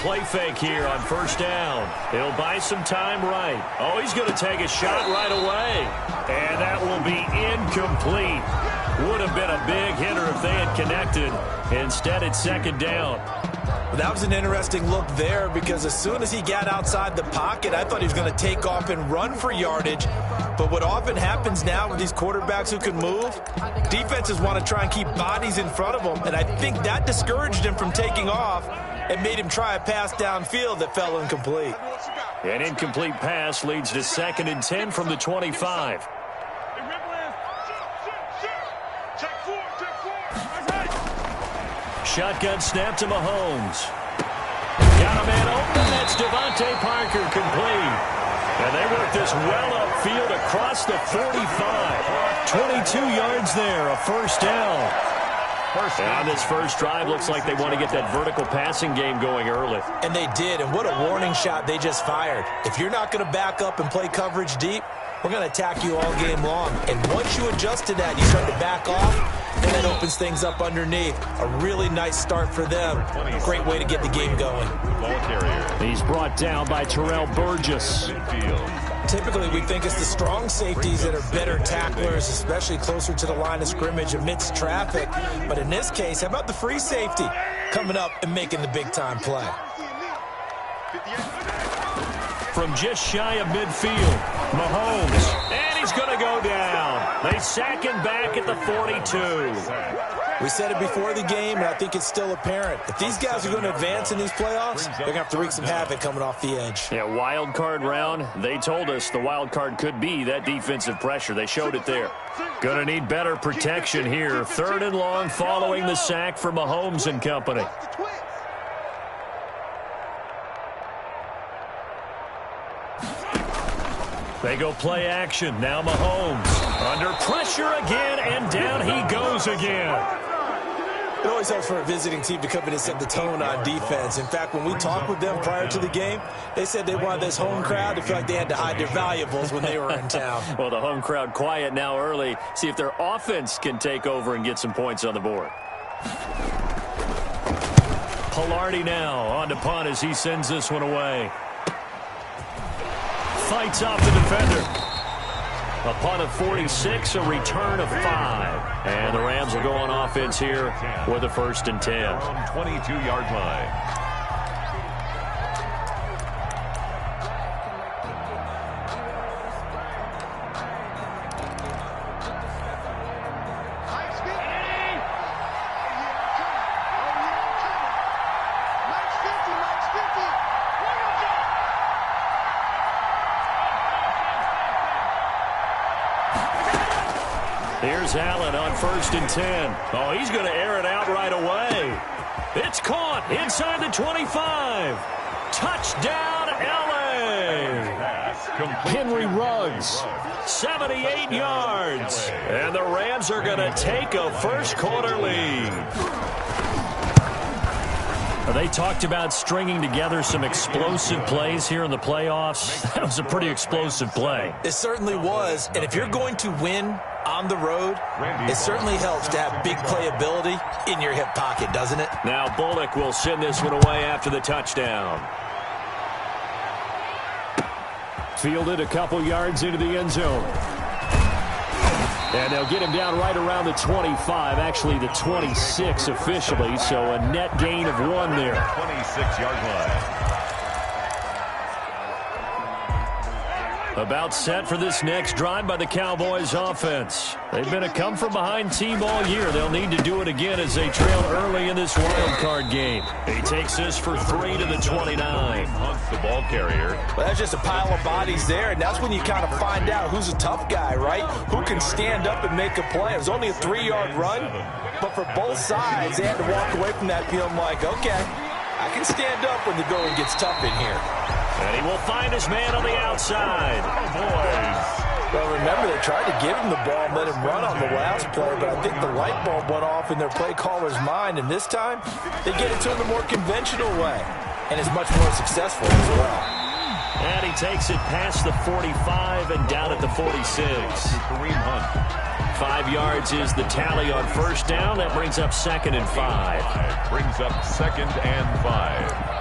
play fake here on first down. He'll buy some time right. Oh, he's going to take a shot right away. And that will be incomplete. Would have been a big hitter if they had connected. Instead, it's second down. Well, that was an interesting look there because as soon as he got outside the pocket, I thought he was going to take off and run for yardage. But what often happens now with these quarterbacks who can move, defenses want to try and keep bodies in front of them. And I think that discouraged him from taking off and made him try a pass downfield that fell incomplete. An incomplete pass leads to 2nd and 10 from the 25. Shotgun snap to Mahomes. Got a man open. That's Devontae Parker complete. And they work this well upfield across the 45. 22 yards there, a first down. And this first drive looks like they want to get that vertical passing game going early. And they did, and what a warning shot they just fired. If you're not going to back up and play coverage deep, we're going to attack you all game long. And once you adjust to that, you start to back off, and that opens things up underneath. A really nice start for them. Great way to get the game going. He's brought down by Terrell Burgess. Typically, we think it's the strong safeties that are better tacklers, especially closer to the line of scrimmage amidst traffic. But in this case, how about the free safety coming up and making the big-time play? From just shy of midfield, Mahomes. And he's going to go down. They sack him back at the 42. We said it before the game, and I think it's still apparent. If these guys are going to advance in these playoffs, they're going to have to wreak some havoc coming off the edge. Yeah, wild card round. They told us the wild card could be that defensive pressure. They showed it there. Going to need better protection here. 3rd and long following the sack for Mahomes and company. They go play action. Now Mahomes under pressure again, and down he goes again. It always helps for a visiting team to come in and set the tone on defense. In fact, when we talked with them prior to the game, they said they wanted this home crowd to feel like they had to hide their valuables when they were in town. Well, the home crowd quiet now early. See if their offense can take over and get some points on the board. Pilardi now on to punt as he sends this one away. Fights off the defender. A punt of 46, a return of 5. And the Rams will go on offense here with a 1st and 10. 22-yard line. Here's Allen on 1st and 10. Oh, he's going to air it out right away. It's caught inside the 25. Touchdown, L.A. Henry Ruggs, 78 yards. And the Rams are going to take a first-quarter lead. They talked about stringing together some explosive plays here in the playoffs. That was a pretty explosive play. It certainly was. And if you're going to win on the road, it certainly helps to have big playability in your hip pocket, doesn't it? Now Bullock will send this one away after the touchdown. Fielded a couple yards into the end zone. And they'll get him down right around the 25, actually the 26 officially, so a net gain of 1 there. 26-yard line. About set for this next drive by the Cowboys offense. They've been a come-from-behind team all year. They'll need to do it again as they trail early in this wild card game. He takes this for 3 to the 29. Hunts the ball carrier. Well, that's just a pile of bodies there, and that's when you kind of find out who's a tough guy, right? Who can stand up and make a play. It was only a 3-yard run, but for both sides, they had to walk away from that feeling like, okay, I can stand up when the going gets tough in here. And he will find his man on the outside. Oh, boys. Well, remember, they tried to give him the ball and let him run on the last play, but I think the light bulb went off in their play caller's mind, and this time they get it to him a more conventional way, and is much more successful as well. And he takes it past the 45 and down at the 46. Kareem Hunt. 5 yards is the tally on first down. That brings up 2nd and 5. Brings up 2nd and 5.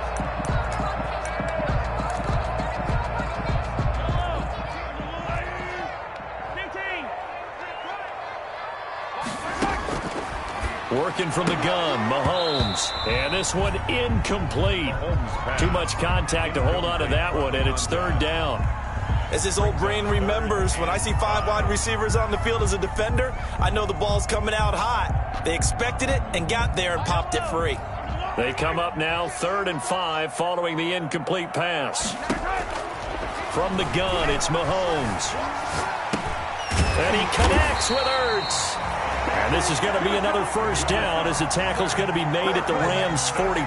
Working from the gun, Mahomes. And this one incomplete. Too much contact to hold on to that one, and it's third down. As his old brain remembers, when I see 5 wide receivers on the field as a defender, I know the ball's coming out hot. They expected it and got there and popped it free. They come up now 3rd and 5 following the incomplete pass. From the gun, it's Mahomes. And he connects with Ertz. And this is going to be another first down as the tackle's going to be made at the Rams' 42.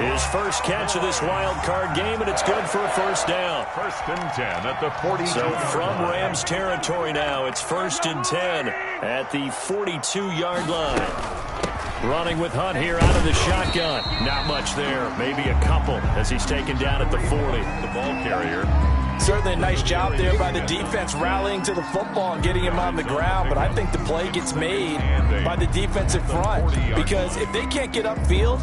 His first catch of this wild card game, and it's good for a first down. 1st and 10 at the 42. So from Rams territory now, it's 1st and 10 at the 42-yard line. Running with Hunt here out of the shotgun. Not much there. Maybe a couple as he's taken down at the 40. The ball carrier. Certainly a nice job there by the defense rallying to the football and getting him on the ground, but I think the play gets made by the defensive front because if they can't get upfield,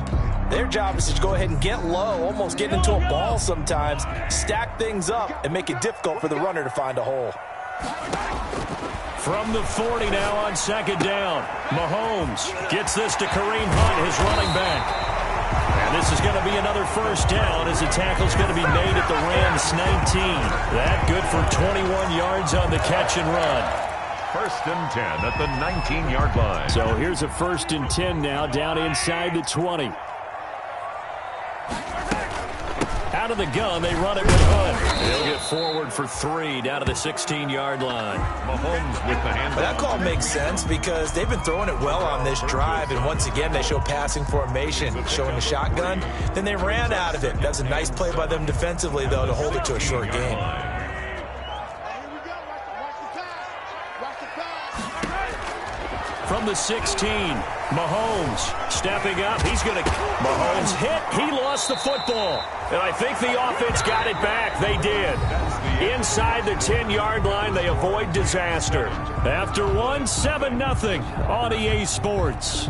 their job is to go ahead and get low, almost get into a ball sometimes, stack things up, and make it difficult for the runner to find a hole. From the 40 now on 2nd down, Mahomes gets this to Kareem Hunt, his running back. And this is going to be another first down as the tackle's going to be made at the Rams' 19. That good for 21 yards on the catch and run. 1st and 10 at the 19-yard line. So here's a 1st and 10 now down inside the 20. Out of the gun, they run it with Hunt. They'll get forward for 3 down to the 16-yard line. Mahomes with the handoff. That call makes sense because they've been throwing it well on this drive, and once again they show passing formation, showing the shotgun. Then they ran out of it. That's a nice play by them defensively, though, to hold it to a short game. From the 16, Mahomes stepping up. Mahomes hit. He lost the football. And I think the offense got it back. They did. Inside the 10-yard line, they avoid disaster. After one, 7-0 on EA Sports.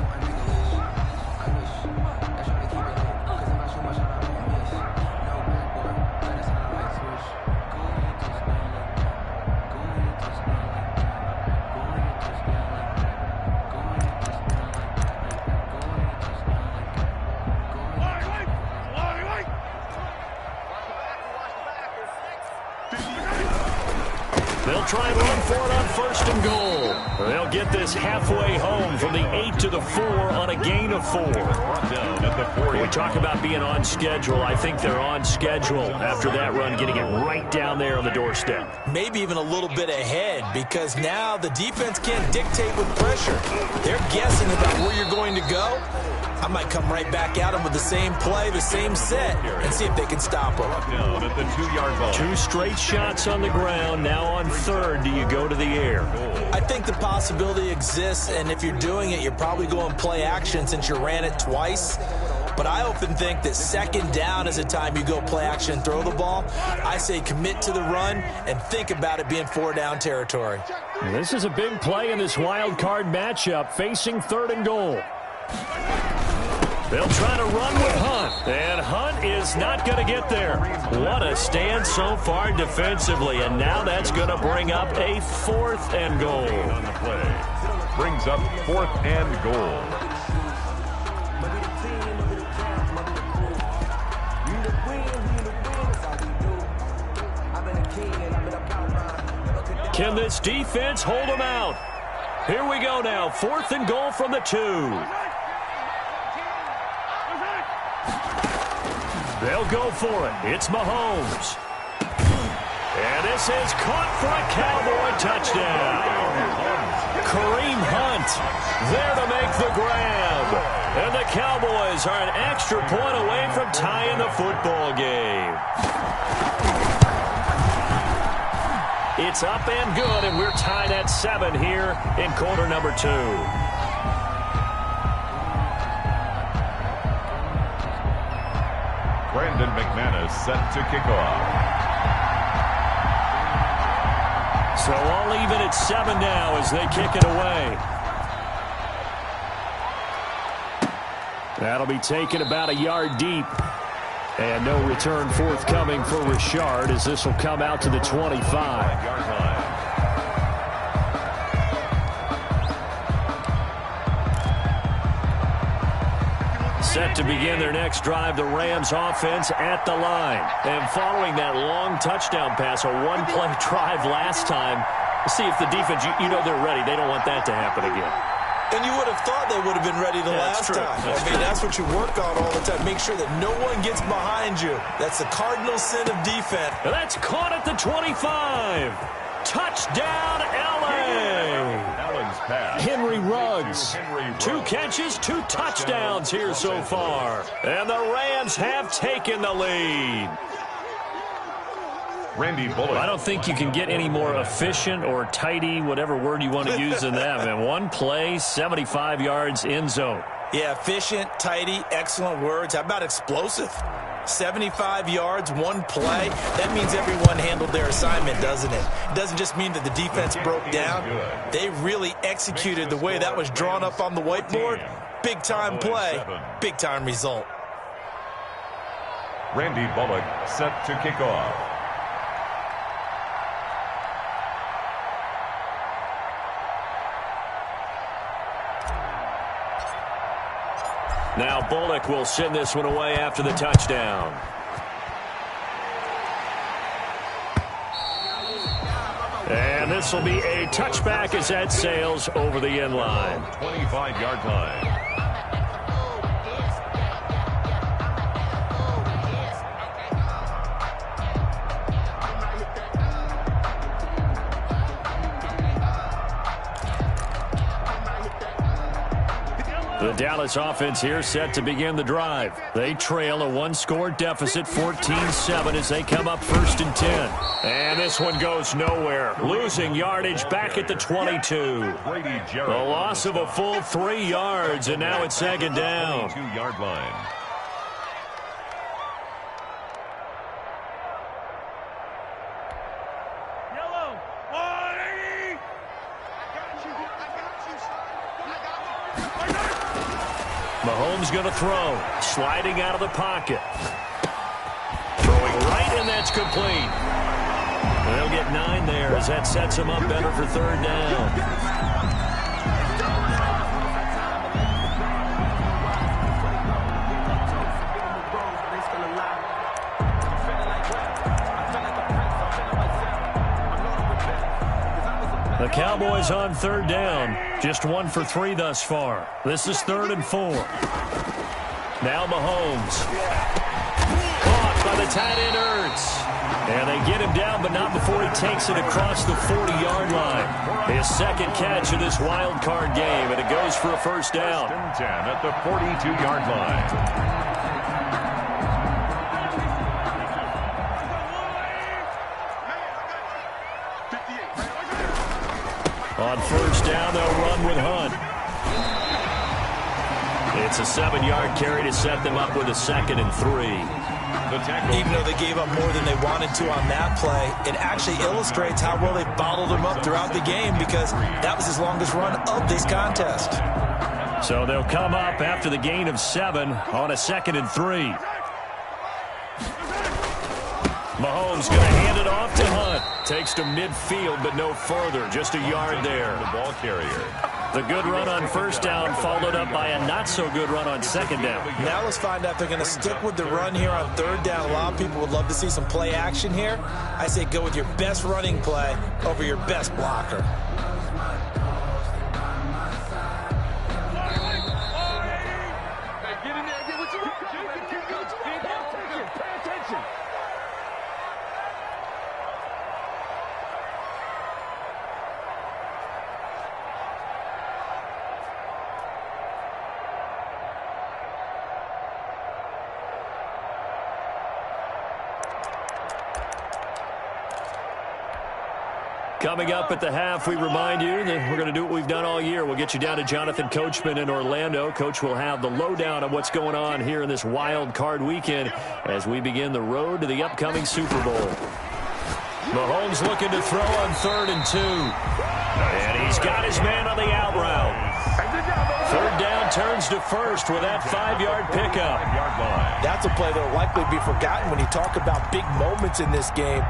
They'll try and run for it on 1st and goal. They'll get this halfway home from the 8 to the 4 on a gain of 4. Down at the 40. When we talk about being on schedule, I think they're on schedule after that run, getting it right down there on the doorstep. Maybe even a little bit ahead because now the defense can't dictate with pressure. They're guessing about where you're going to go. I might come right back at them with the same play, the same set, and see if they can stop them. Down at the 2-yard line. 2 straight shots on the ground. Now on 3rd, do you go to the air? I think the possibility exists, and if you're doing it, you're probably going play action since you ran it twice. But I often think that 2nd down is a time you go play action and throw the ball. I say commit to the run and think about it being 4-down territory. This is a big play in this wild card matchup, facing 3rd and goal. They'll try to run with Hunt, and Hunt is not going to get there. What a stand so far defensively, and now that's going to bring up a 4th and goal. On the play. Brings up 4th and goal. Can this defense hold them out? Here we go now, 4th and goal from the 2. They'll go for it. It's Mahomes. And this is caught for a Cowboy touchdown. Kareem Hunt there to make the grab. And the Cowboys are an extra point away from tying the football game. It's up and good, and we're tied at 7 here in quarter number 2. Brandon McManus set to kick off. So all even at 7 now as they kick it away. That'll be taken about a yard deep. And no return forthcoming for Richard as this will come out to the 25. 5-yard line. set to begin their next drive. The Rams offense at the line. And following that long touchdown pass, a one-play drive last time, see if the defense, you know they're ready. They don't want that to happen again. And you would have thought they would have been ready the last time. That's what you work on all the time. Make sure that no one gets behind you. That's the cardinal sin of defense. And that's caught at the 25. Touchdown, L.A. Henry Ruggs. 2 catches, 2 touchdowns here so far. And the Rams have taken the lead. Randy Bullock. I don't think you can get any more efficient or tidy, whatever word you want to use in that. Man, one play, 75 yards, end zone. Yeah, efficient, tidy, excellent words. How about explosive? 75 yards, one play. That means everyone handled their assignment, doesn't it? It doesn't just mean that the defense broke down. They really executed the way that was drawn up on the whiteboard. Big-time play, big-time result. Randy Bullock set to kick off. Now Bullock will send this one away after the touchdown. And this will be a touchback as that sails over the end line. 25-yard line. The Dallas offense here set to begin the drive. They trail a one-score deficit, 14-7, as they come up 1st and 10. And this one goes nowhere. Losing yardage back at the 22. The loss of a full 3 yards, and now it's 2nd down. 22-yard line. Mahomes going to throw. Sliding out of the pocket. Throwing right, and that's complete. They'll get 9 there as that sets him up better for 3rd down. The Cowboys on 3rd down. Just 1 for 3 thus far. This is 3rd and 4. Now Mahomes. Caught by the tight end Ertz. And they get him down, but not before he takes it across the 40-yard line. His 2nd catch of this wild card game, and it goes for a 1st down. 1st and 10 at the 42-yard line. On 1st down, they'll run with Hunt. It's a 7-yard carry to set them up with a 2nd and 3. Even though they gave up more than they wanted to on that play, it actually illustrates how well they bottled them up throughout the game, because that was his longest run of this contest. So they'll come up after the gain of 7 on a 2nd and 3. Mahomes going to hand it off to Hunt. Takes to midfield, but no further. Just a yard there. The ball carrier. The good run on 1st down followed up by a not-so-good run on 2nd down. Now let's find out if they're going to stick with the run here on 3rd down. A lot of people would love to see some play action here. I say go with your best running play over your best blocker. Coming up at the half, we remind you that we're going to do what we've done all year. We'll get you down to Jonathan Coachman in Orlando. Coach will have the lowdown of what's going on here in this wild card weekend as we begin the road to the upcoming Super Bowl. Mahomes looking to throw on 3rd and 2. And he's got his man on the out route. 3rd down turns to 1st with that 5-yard pickup. That's a play that will likely be forgotten when you talk about big moments in this game.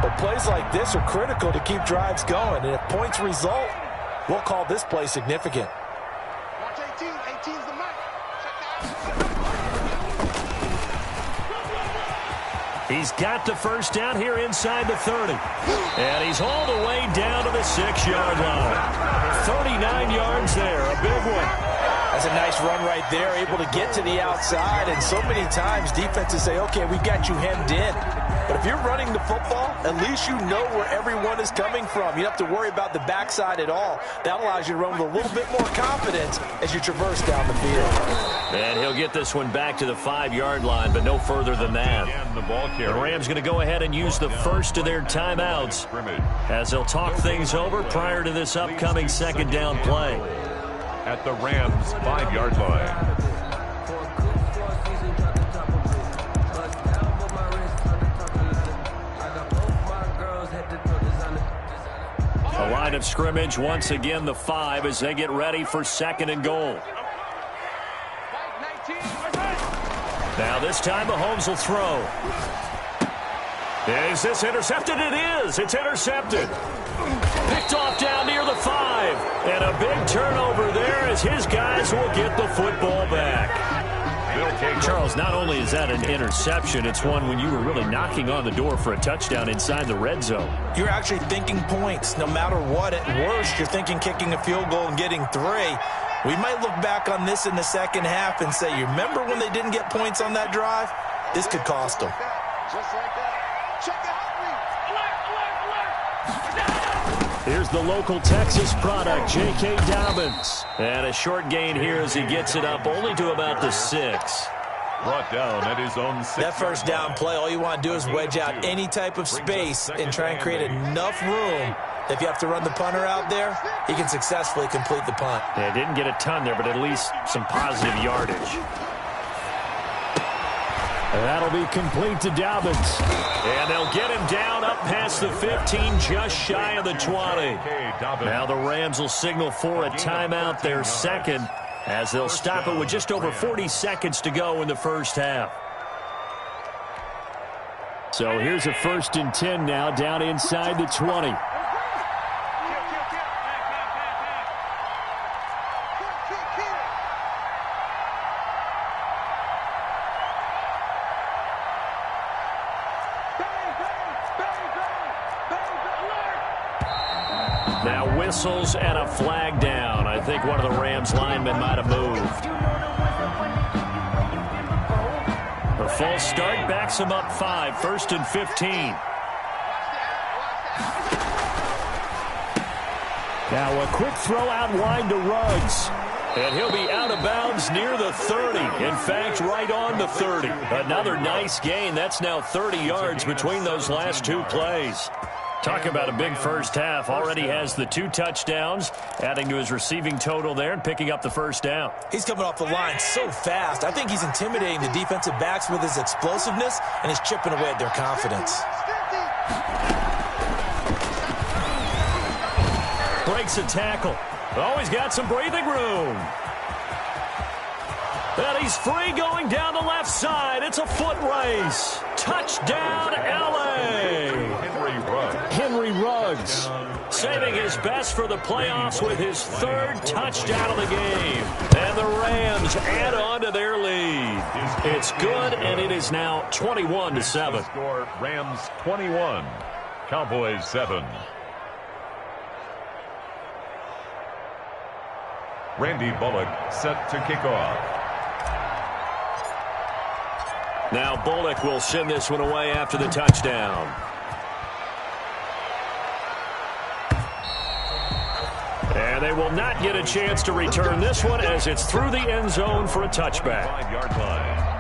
But plays like this are critical to keep drives going. And if points result, we'll call this play significant. Watch 18. 18's the mark. Check that out. He's got the first down here inside the 30. And he's all the way down to the 6-yard line. 39 yards there, a big one. That's a nice run right there, able to get to the outside. And so many times defenses say, okay, we've got you hemmed in. But if you're running the football, at least you know where everyone is coming from. You don't have to worry about the backside at all. That allows you to run with a little bit more confidence as you traverse down the field. And he'll get this one back to the 5-yard line, but no further than that. The Rams going to go ahead and use the first of their timeouts as they'll talk things over prior to this upcoming second down play. At the Rams' 5-yard line. A line of scrimmage, once again the 5 as they get ready for second and goal. Now this time Mahomes will throw. Is this intercepted? It is. It's intercepted. Picked off down near the 5. And a big turnover there as his guys will get the football back. Charles, not only is that an interception, it's one when you were really knocking on the door for a touchdown inside the red zone. You're actually thinking points. No matter what, at worst, you're thinking kicking a field goal and getting 3. We might look back on this in the second half and say, you remember when they didn't get points on that drive? This could cost them. Just like that. Check out. Here's the local Texas product, J.K. Dobbins. And a short gain here as he gets it up only to about the 6. Brought down at his own 6. That first down play, all you want to do is wedge out any type of space and try and create enough room. If you have to run the punter out there, he can successfully complete the punt. Yeah, didn't get a ton there, but at least some positive yardage. That'll be complete to Dobbins. And they'll get him down up past the 15, just shy of the 20. Now the Rams will signal for a timeout, their second, as they'll stop it with just over 40 seconds to go in the first half. So here's a 1st and 10 now, down inside the 20. Now whistles and a flag down. I think one of the Rams linemen might have moved. The false start backs him up 5, 1st and 15. Now a quick throw out wide to Ruggs. And he'll be out of bounds near the 30. In fact, right on the 30. Another nice gain. That's now 30 yards between those last 2 plays. Talk about a big first half. Already has the 2 touchdowns, adding to his receiving total there and picking up the first down. He's coming off the line so fast. I think he's intimidating the defensive backs with his explosiveness, and he's chipping away at their confidence. Breaks a tackle. Oh, he's got some breathing room. And he's free going down the left side. It's a foot race. Touchdown, L.A. Henry Ruggs saving his best for the playoffs with his 3rd touchdown of the game. And the Rams add on to their lead. It's good, and it is now 21-7. Score Rams 21, Cowboys 7. Randy Bullock set to kick off. Now Bullock will send this one away after the touchdown. And they will not get a chance to return this one as it's through the end zone for a touchback. 5-yard line.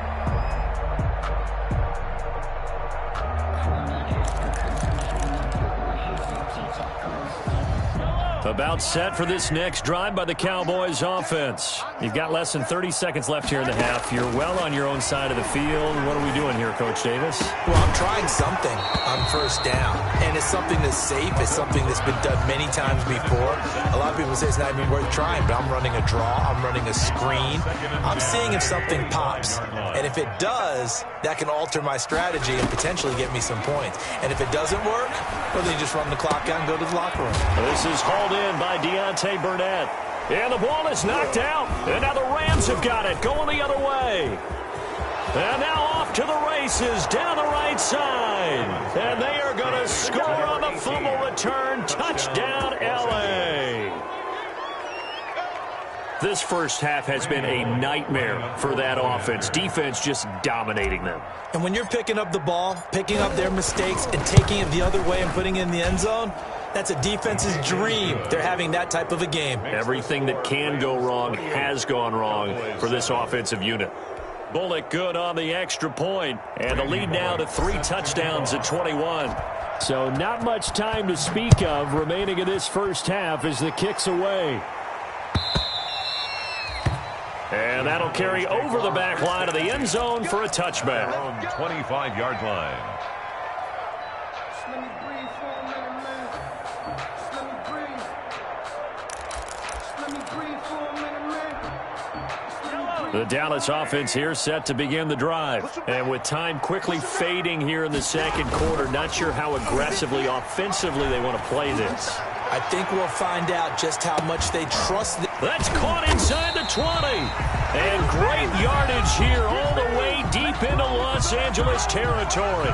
About set for this next drive by the Cowboys offense. You've got less than 30 seconds left here in the half. You're well on your own side of the field. What are we doing here, Coach Davis? Well, I'm trying something on first down, and it's something that's safe. It's something that's been done many times before. A lot of people say it's not even worth trying, but I'm running a draw. I'm running a screen. I'm seeing if something pops, and if it does, that can alter my strategy and potentially get me some points. And if it doesn't work, well, then you just run the clock out and go to the locker room. This is hauled in by Deontay Burnett. And the ball is knocked out. And now the Rams have got it, going the other way. And now off to the races down the right side. And they are going to score on the fumble return. Touchdown, L.A. This first half has been a nightmare for that offense. Defense just dominating them. And when you're picking up the ball, picking up their mistakes, and taking it the other way and putting it in the end zone, that's a defense's dream. They're having that type of a game. Everything that can go wrong has gone wrong for this offensive unit. Bullock good on the extra point, and the lead now to 3 touchdowns at 21. So not much time to speak of remaining in this first half as the kick's away. And that'll carry over the back line of the end zone for a touchback. 25-yard line. The Dallas offense here set to begin the drive. And with time quickly fading here in the second quarter, not sure how aggressively, offensively they want to play this. I think we'll find out just how much they trust. That's caught inside the 20. And great yardage here all the way deep into Los Angeles territory.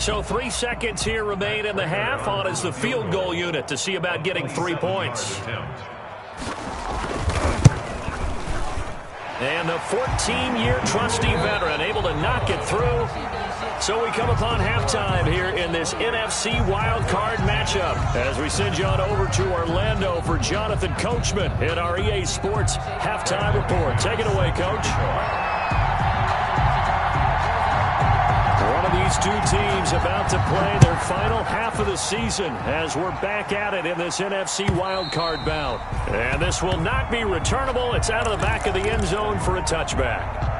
So 3 seconds here remain in the half. On is the field goal unit to see about getting 3 points. And the 14-year trusty veteran able to knock it through. So we come upon halftime here in this NFC wildcard matchup as we send you on over to Orlando for Jonathan Coachman in our EA Sports halftime report. Take it away, Coach. One of these two teams about to play their final half of the season as we're back at it in this NFC wildcard bout. And this will not be returnable. It's out of the back of the end zone for a touchback.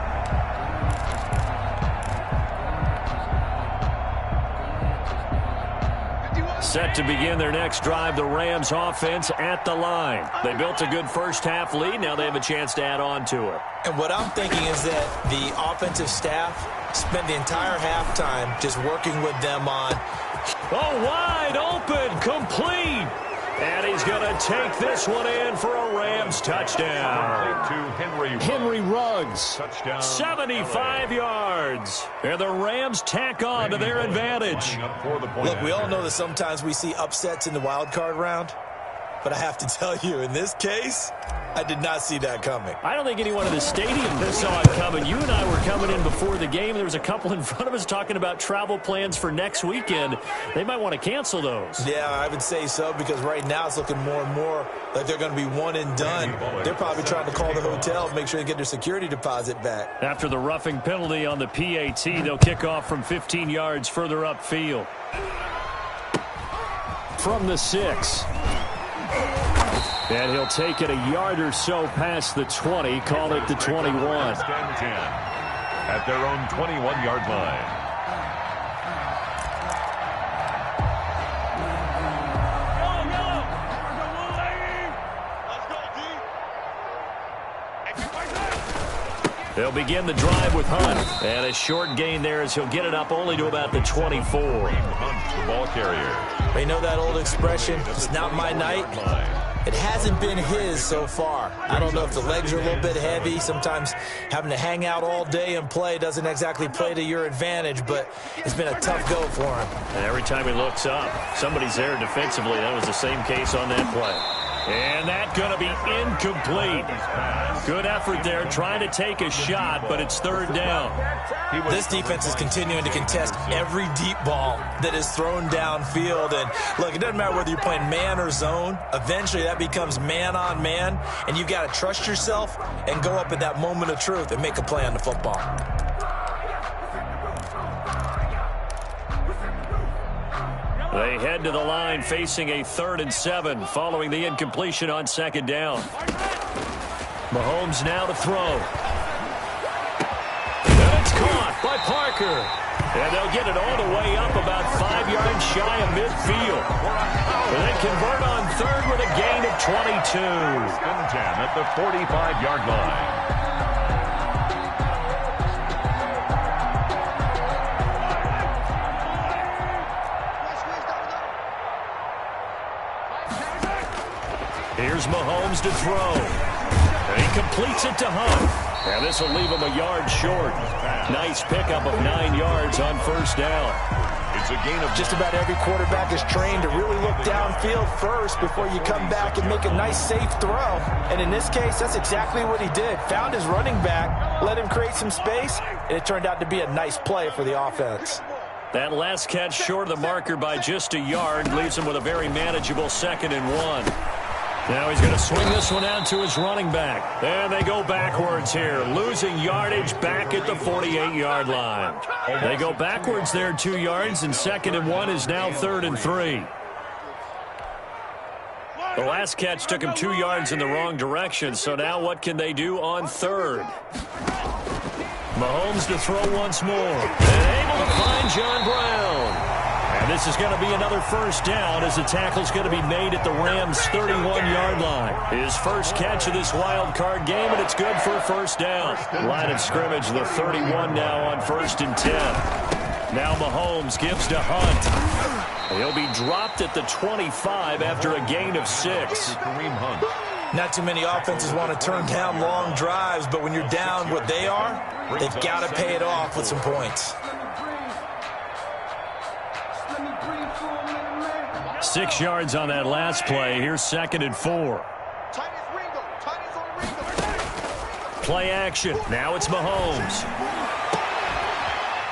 Set to begin their next drive, the Rams offense at the line. They built a good first half lead. Now they have a chance to add on to it. And what I'm thinking is that the offensive staff spent the entire halftime just working with them on. Oh, wide open, complete. And he's going to take this one in for a Rams touchdown. To Henry Ruggs, touchdown. 75 yards. And the Rams tack on to their advantage. Look, we all know that sometimes we see upsets in the wild card round. But I have to tell you, in this case, I did not see that coming. I don't think anyone in the stadium saw it coming. You and I were coming in before the game. There was a couple in front of us talking about travel plans for next weekend. They might want to cancel those. Yeah, I would say so, because right now it's looking more and more like they're going to be one and done. They're probably trying to call the hotel, make sure they get their security deposit back. After the roughing penalty on the PAT, they'll kick off from 15 yards further upfield. From the 6. And he'll take it a yard or so past the 20, call it the 21. At their own 21-yard line. They'll begin the drive with Hunt. And a short gain there as he'll get it up only to about the 24. Hunt, the ball carrier. They know that old expression, it's not my night. It hasn't been his so far. I don't know if the legs are a little bit heavy. Sometimes having to hang out all day and play doesn't exactly play to your advantage, but it's been a tough go for him. And every time he looks up, somebody's there defensively. That was the same case on that play. And that's going to be incomplete. Good effort there, trying to take a shot, but it's third down. This defense is continuing to contest every deep ball that is thrown downfield. And look, it doesn't matter whether you're playing man or zone. Eventually that becomes man on man, and you've got to trust yourself and go up at that moment of truth and make a play on the football. They head to the line facing a 3rd and 7 following the incompletion on second down. Mahomes now to throw. And it's caught by Parker. And they'll get it all the way up about 5 yards shy of midfield. And they convert on 3rd with a gain of 22. 10 at the 45-yard line. Here's Mahomes to throw. And he completes it to Hunt. And this will leave him a yard short. Nice pickup of 9 yards on first down. It's a gain of just about every quarterback is trained to really look downfield first before you come back and make a nice, safe throw. And in this case, that's exactly what he did. Found his running back, let him create some space, and it turned out to be a nice play for the offense. That last catch short of the marker by just a yard leaves him with a very manageable 2nd and 1. Now he's going to swing this one out to his running back. And they go backwards here, losing yardage back at the 48-yard line. They go backwards there 2 yards, and 2nd and 1 is now 3rd and 3. The last catch took him 2 yards in the wrong direction, so now what can they do on 3rd? Mahomes to throw once more, and able to find John Brown. And this is going to be another first down as the tackle's going to be made at the Rams' 31-yard line. His first catch of this wild card game, and it's good for a first down. Line of scrimmage, the 31 now on 1st and 10. Now Mahomes gives to Hunt. He'll be dropped at the 25 after a gain of 6. Not too many offenses want to turn down long drives, but when you're down what they are, they've got to pay it off with some points. 6 yards on that last play. Here's 2nd and 4. Play action. Now it's Mahomes.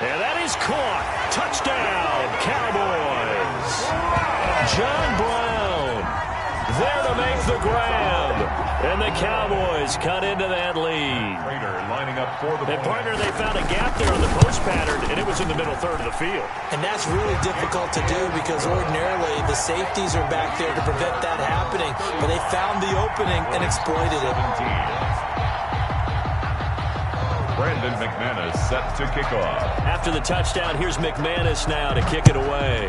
And that is caught. Touchdown, Cowboys. John Brown there to make the grab. And the Cowboys cut into that lead. And partner, they found a gap there on the post pattern, and it was in the middle 3rd of the field. And that's really difficult to do because ordinarily the safeties are back there to prevent that happening. But they found the opening and exploited it. Brandon McManus set to kick off. After the touchdown, here's McManus now to kick it away.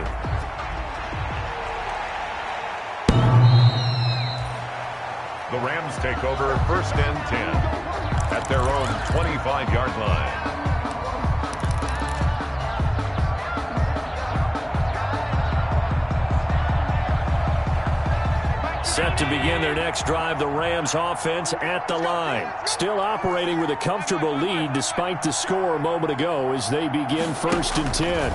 The Rams take over 1st and 10 at their own 25-yard line. Set to begin their next drive, the Rams offense at the line. Still operating with a comfortable lead despite the score a moment ago as they begin 1st and 10.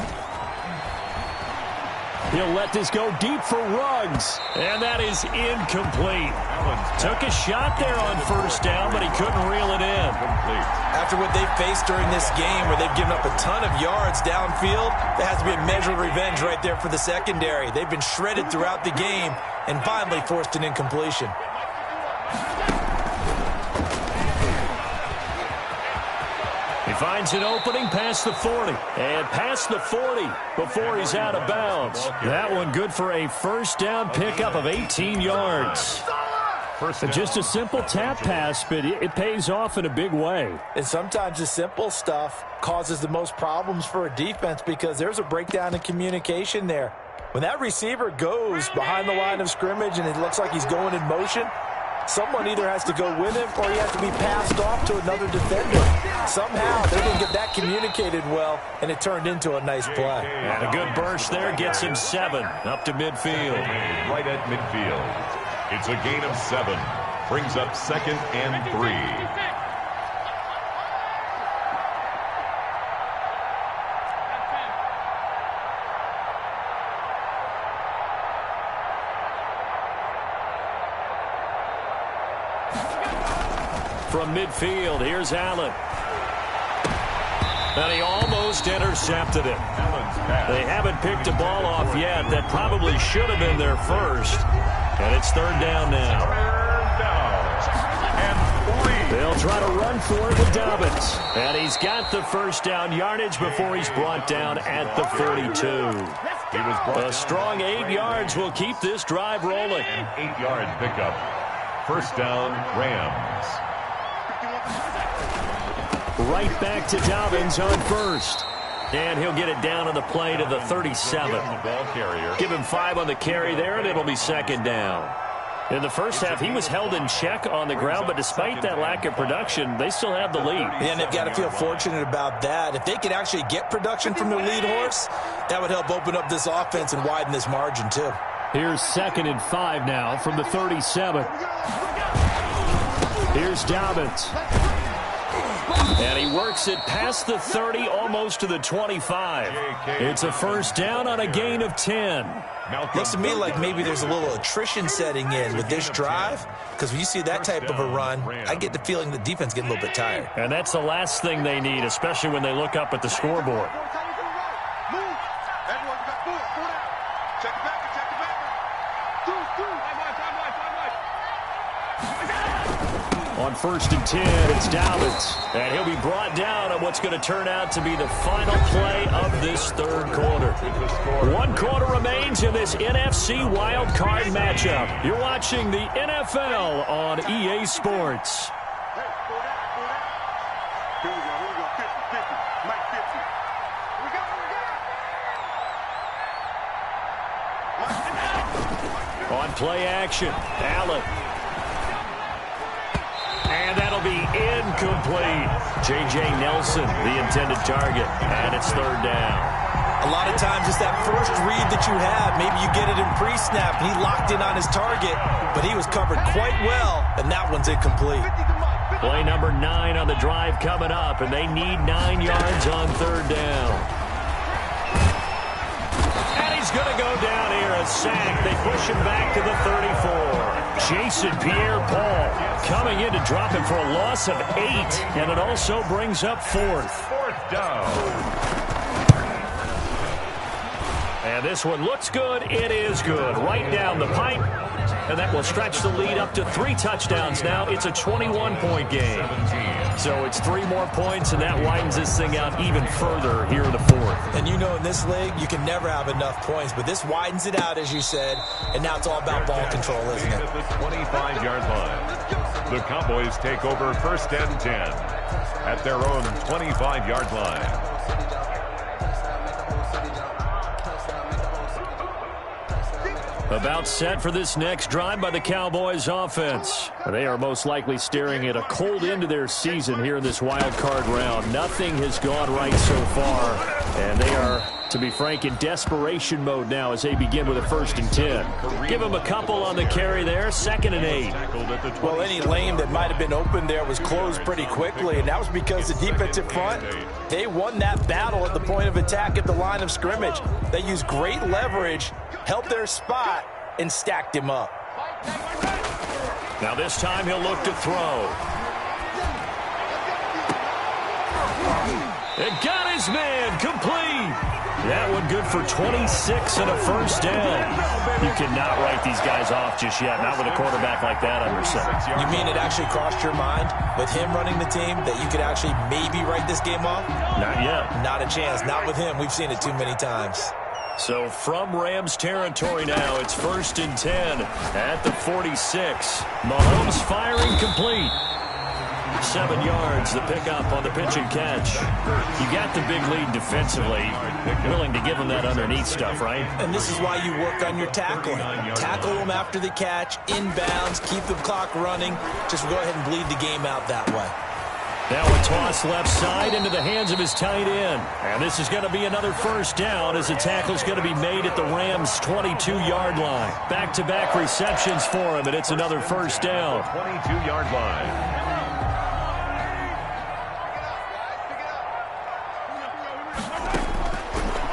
He'll let this go deep for Ruggs. And that is incomplete. Took a shot there on first down, but he couldn't reel it in. After what they faced during this game where they've given up a ton of yards downfield, there has to be a measure of revenge right there for the secondary. They've been shredded throughout the game and finally forced an incompletion. He finds an opening past the 40. And past the 40 before he's out of bounds. That one good for a first down pickup of 18 yards. Just a simple tap pass, but it pays off in a big way. And sometimes the simple stuff causes the most problems for a defense because there's a breakdown in communication there. When that receiver goes behind the line of scrimmage and it looks like he's going in motion, someone either has to go with him or he has to be passed off to another defender. Somehow they didn't get that communicated well, and it turned into a nice play. And a good burst there gets him 7 up to midfield. Right at midfield. It's a gain of 7. Brings up 2nd and 3. From midfield, here's Allen. And he almost intercepted it. They haven't picked a ball off yet. That probably should have been their first. And it's 3rd down now. They'll try to run for it with Dobbins. And he's got the first down yardage before he's brought down at the 42. A strong 8 yards will keep this drive rolling. An 8-yard pickup. First down, Rams. Right back to Dobbins on first. And he'll get it down on the play to the 37. Give him 5 on the carry there, and it'll be 2nd down. In the first half, he was held in check on the ground, but despite that lack of production, they still have the lead. And they've got to feel fortunate about that. If they could actually get production from their lead horse, that would help open up this offense and widen this margin, too. Here's 2nd and 5 now from the 37. Here's Dobbins. And he works it past the 30, almost to the 25. It's a first down on a gain of 10. Looks to me like maybe there's a little attrition setting in with this drive, because when you see that type of a run, I get the feeling the defense getting a little bit tired. And that's the last thing they need, especially when they look up at the scoreboard. On 1st and 10, it's Dobbins. And he'll be brought down on what's going to turn out to be the final play of this 3rd quarter. 1 quarter remains in this NFC Wild Card matchup. You're watching the NFL on EA Sports. On play action, Allen. And that'll be incomplete. J.J. Nelson, the intended target, and it's 3rd down. A lot of times it's that first read that you have. Maybe you get it in pre-snap. He locked in on his target, but he was covered quite well, and that one's incomplete. Play number 9 on the drive coming up, and they need 9 yards on 3rd down. And he's going to go down here, a sack. They push him back to the 34. Jason Pierre-Paul coming in to drop him for a loss of 8, and it also brings up 4th. 4th down. And this one looks good. It is good. Right down the pipe. And that will stretch the lead up to 3 touchdowns now. It's a 21-point game. So it's 3 more points, and that widens this thing out even further here in the 4th. And you know in this league, you can never have enough points, but this widens it out, as you said, and now it's all about ball control, isn't it? At the 25-yard line. The Cowboys take over 1st and 10 at their own 25-yard line. About set for this next drive by the Cowboys offense. They are most likely staring at a cold end to their season here in this wild card round. Nothing has gone right so far, and they are, to be frank, in desperation mode now as they begin with a 1st and 10. Give them a couple on the carry there, 2nd and 8. Well, any lane that might have been open there was closed pretty quickly, and that was because the defensive front, they won that battle at the point of attack at the line of scrimmage. They used great leverage, held their spot, and stacked him up. Now this time he'll look to throw. It got his man complete. That one good for 26 and a 1st down. You cannot write these guys off just yet, not with a quarterback like that under center. You mean it actually crossed your mind with him running the team that you could actually maybe write this game off? Not yet. Not a chance. Not with him. We've seen it too many times. So from Rams territory now, it's 1st and 10 at the 46. Mahomes firing complete. 7 yards, the pickup on the pitch and catch. You got the big lead defensively. Willing to give them that underneath stuff, right? And this is why you work on your tackling. Tackle them after the catch, inbounds, keep the clock running. Just go ahead and bleed the game out that way. Now a toss left side into the hands of his tight end. And this is going to be another 1st down as the tackle's going to be made at the Rams' 22-yard line. Back-to-back receptions for him, and it's another 1st down. 22-yard line.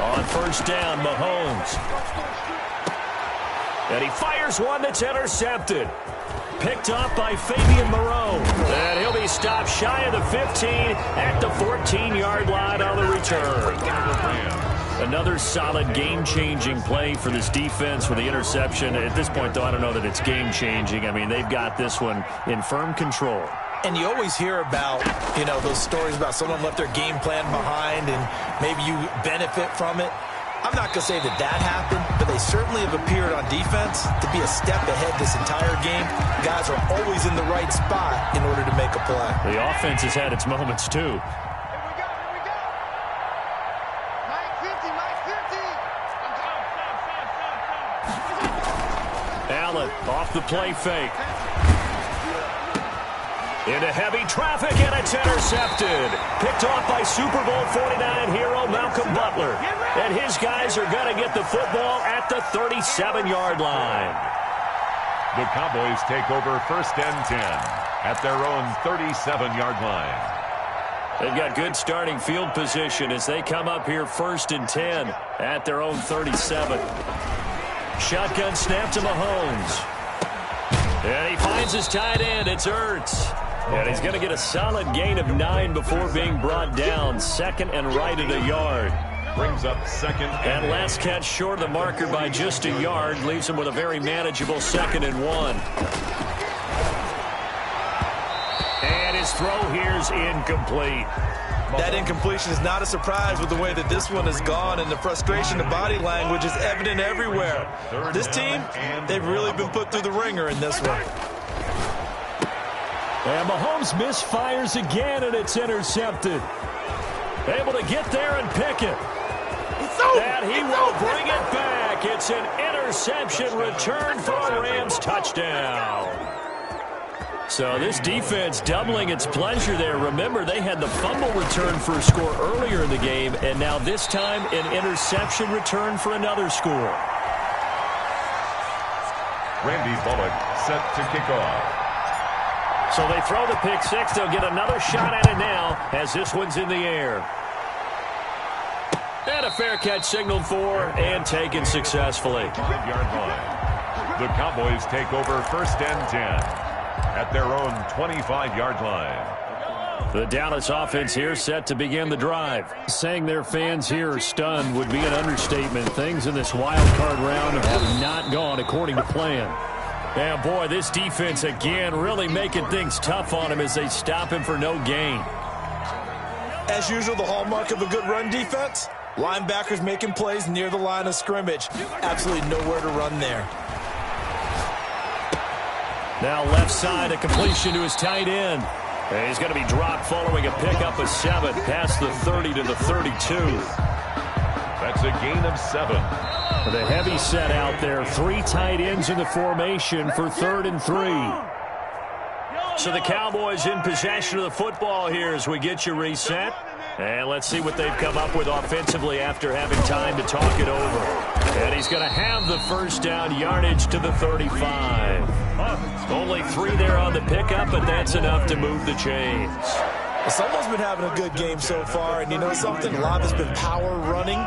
On 1st down, Mahomes. And he fires one that's intercepted. Picked off by Fabian Moreau. And he'll be stopped shy of the 15 at the 14-yard line on the return. Another solid game-changing play for this defense with the interception. At this point, though, I don't know that it's game-changing. I mean, they've got this one in firm control. And you always hear about, you know, those stories about someone left their game plan behind and maybe you benefit from it. I'm not going to say that that happened, but they certainly have appeared on defense to be a step ahead this entire game. Guys are always in the right spot in order to make a play. The offense has had its moments, too. Allen off the play fake. Into heavy traffic, and it's intercepted. Picked off by Super Bowl 49 hero Malcolm Butler. And his guys are going to get the football at the 37-yard line. The Cowboys take over 1st and 10 at their own 37-yard line. They've got good starting field position as they come up here 1st and 10 at their own 37. Shotgun snap to Mahomes. And he finds his tight end. It's Ertz. And he's going to get a solid gain of 9 before being brought down. 2nd and right at a yard. Brings up 2nd and last catch short of the marker by just a yard. Leaves him with a very manageable 2nd and 1. And his throw here's incomplete. That incompletion is not a surprise with the way that this one has gone, and the frustration, the body language is evident everywhere. This team, they've really been put through the ringer in this one. And Mahomes misfires again, and it's intercepted. Able to get there and pick it. And he will bring it back. It's an interception return for a Rams touchdown. So this defense doubling its pleasure there. Remember, they had the fumble return for a score earlier in the game, and now this time an interception return for another score. Randy Bullock set to kick off. So they throw the pick six. They'll get another shot at it now as this one's in the air. And a fair catch signaled for and taken successfully. 5-yard line. The Cowboys take over 1st and 10 at their own 25-yard line. The Dallas offense here set to begin the drive. Saying their fans here are stunned would be an understatement. Things in this wild card round have not gone according to plan. And boy, this defense again really making things tough on him as they stop him for no gain. As usual, the hallmark of a good run defense, linebackers making plays near the line of scrimmage. Absolutely nowhere to run there. Now left side, a completion to his tight end. And he's going to be dropped following a pickup of 7 past the 30 to the 32. That's a gain of 7. The heavy set out there. 3 tight ends in the formation for 3rd and 3. So the Cowboys in possession of the football here as we get you reset. And let's see what they've come up with offensively after having time to talk it over. And he's going to have the first down, yardage to the 35. Only 3 there on the pickup, but that's enough to move the chains. Someone's been having a good game so far, and you know something? A lot has been power running.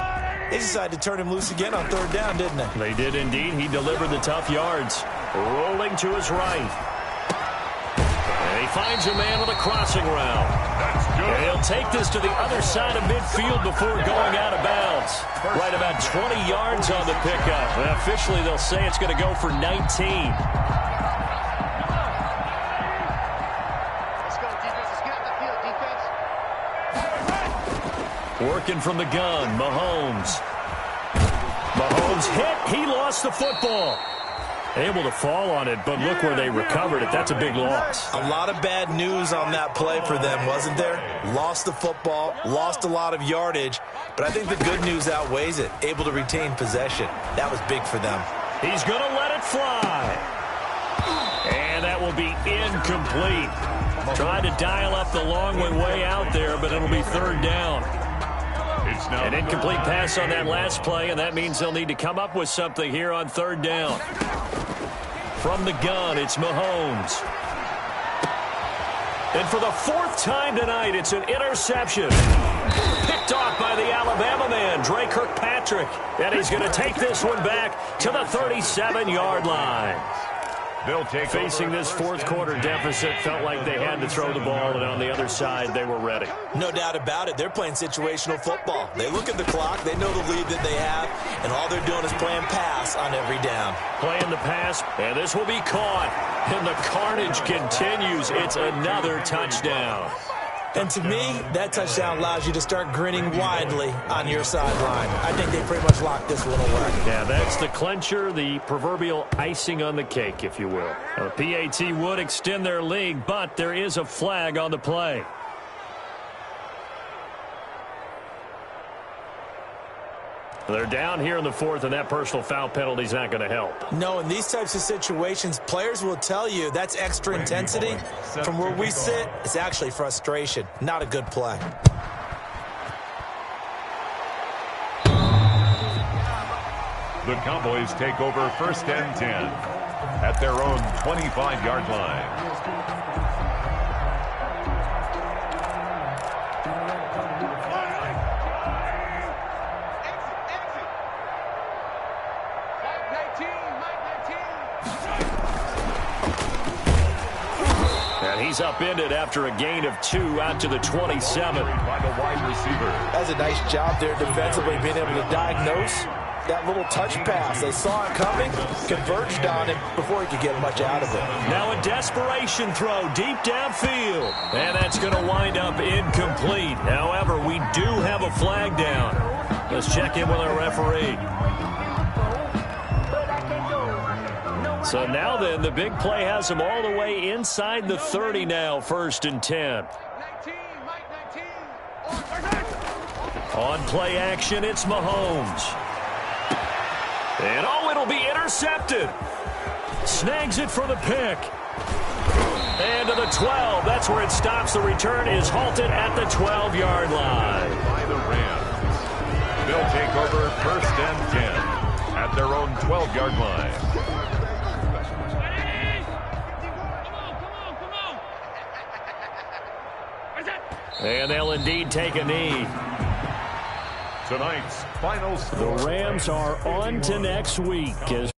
They decided to turn him loose again on 3rd down, didn't they? They did indeed. He delivered the tough yards. Rolling to his right. And he finds a man with a crossing route. And he'll take this to the other side of midfield before going out of bounds. Right about 20 yards on the pickup. And officially, they'll say it's going to go for 19. Let's go, defense. Let's get on the field, defense. Working from the gun, Mahomes. Mahomes hit. He lost the football. Able to fall on it, but look where they recovered it. That's a big loss. A lot of bad news on that play for them, wasn't there? Lost the football, lost a lot of yardage, but I think the good news outweighs it. Able to retain possession. That was big for them. He's going to let it fly. And that will be incomplete. Tried to dial up the long one way out there, but it'll be 3rd down. It's now an incomplete pass on that last play, and that means they'll need to come up with something here on 3rd down. From the gun, it's Mahomes. And for the 4th time tonight, it's an interception. Picked off by the Alabama man, Dre Kirkpatrick. And he's going to take this one back to the 37-yard line. They'll take Facing this 4th quarter deficit, felt like they had to throw the ball, and on the other side, they were ready. No doubt about it. They're playing situational football. They look at the clock, they know the lead that they have, and all they're doing is playing pass on every down. Playing the pass, and this will be caught. And the carnage continues. It's another touchdown. And to me, that touchdown allows you to start grinning widely on your sideline. I think they pretty much locked this one away. Yeah, that's the clincher, the proverbial icing on the cake, if you will. The PAT would extend their lead, but there is a flag on the play. They're down here in the 4th, and that personal foul penalty is not going to help. No, in these types of situations, players will tell you that's extra intensity. From where we sit, it's actually frustration. Not a good play. The Cowboys take over 1st and 10 at their own 25-yard line. And he's upended after a gain of 2 out to the 27. By the wide receiver. That's a nice job there defensively, being able to diagnose that little touch pass. They saw it coming, converged on him before he could get much out of it. Now a desperation throw deep downfield. And that's going to wind up incomplete. However, we do have a flag down. Let's check in with our referee. So now then, the big play has him all the way inside the 30 now, 1st and 10. On play action, it's Mahomes. And oh, it'll be intercepted. Snags it for the pick. And to the 12. That's where it stops. The return is halted at the 12-yard line. By the Rams. They'll take over 1st and 10 at their own 12-yard line. And they'll indeed take a knee. Tonight's final score. The Rams are on to next week as